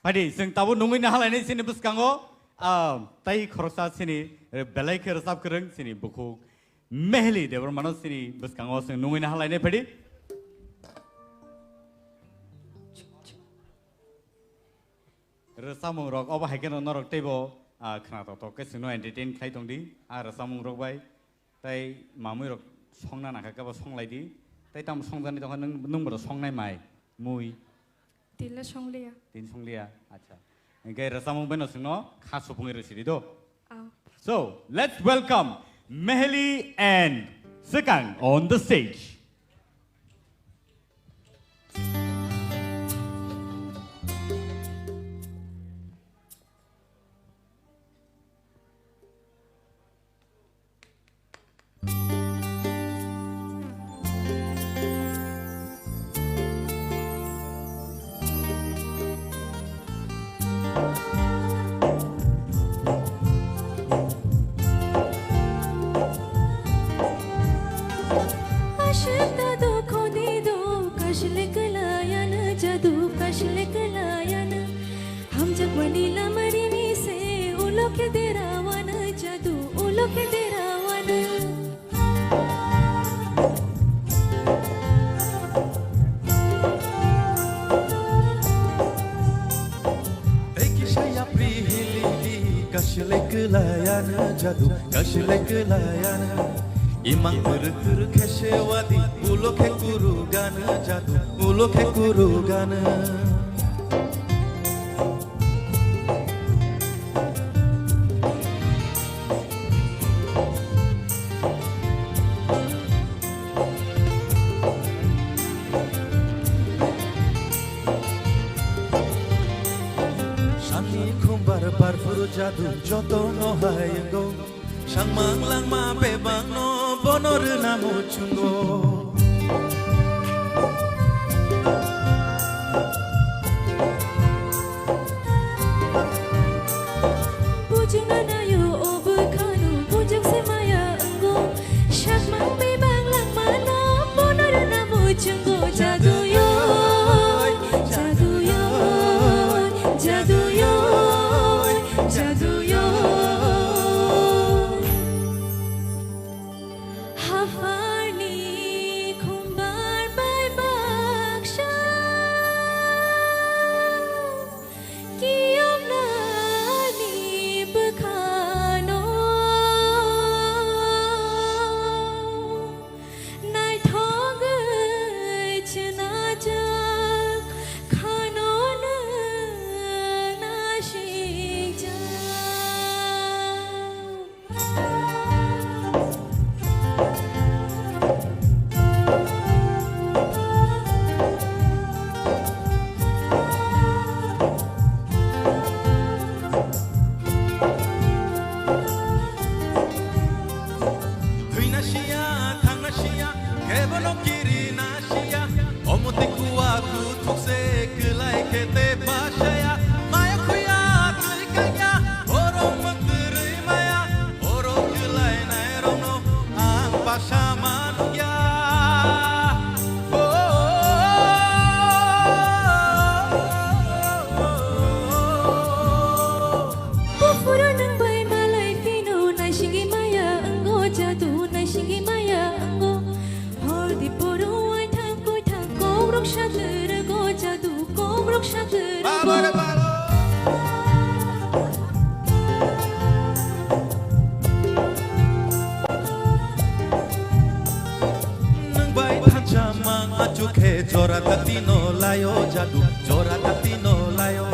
Padi, sing tabu nungguin hal ini sini bus kanggo, tai khorsa sini, belai ke resap kereng sini buku mehli dewa mana sini bus kanggo sing nungguin hal ini padi. Resam rok, apa hakian orang tebo, kenapa to ke sini entertain kai tong di, resam rok bay, tai mamu rok song na nak apa song lagi di, tai tam song dan itu kan nung ber song nai mai, mui. Tila song lia. Tin song lia, acha. Engkau resam benar sini, khas supung itu sini do. Ah. So let's welcome Mehli and Sekang on the stage. हम जब vanilla मरीनी से उलो के देरावन जादू उलो के देरावन Ekishaya prihili kashle kelayan jadu kashle kelayan imang kur kheshewadi ulo ke kuru gan jadu ulo ke kuru gan Barfuru jadu joto no hayengo sang manglang ma bebang no bonor namo chungo Pujuna na yo obu khanu pujak se maya ango sang mang bebang lang ma no bonor namo chungo jadu yo jadu yo jadu yo jadu yo hafani khumbar bai baksha kiyom nani bukhano nai thong chna jak khano na nashi Jora tatino layo jadu jora tatino layo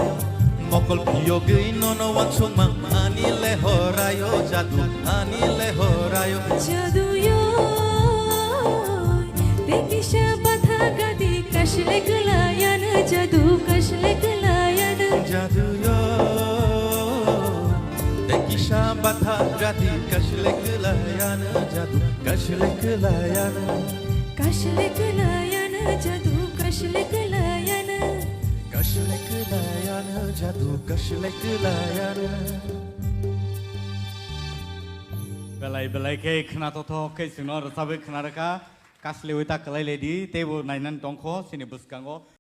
mokol piyoge nono wansung mang ani lehorayo jadu jadu yo dekisha batha gadi kashle galayan jadu kashle galayan jadu yo dekisha batha gadi kashle galayan jadu kashle galayan jadu kashle galayan jadu kashle galayan Belai ke kena toto ke sini orang sahabat kena reka kasih lewat kalai lady tebo nainan tongko sini bus kanggo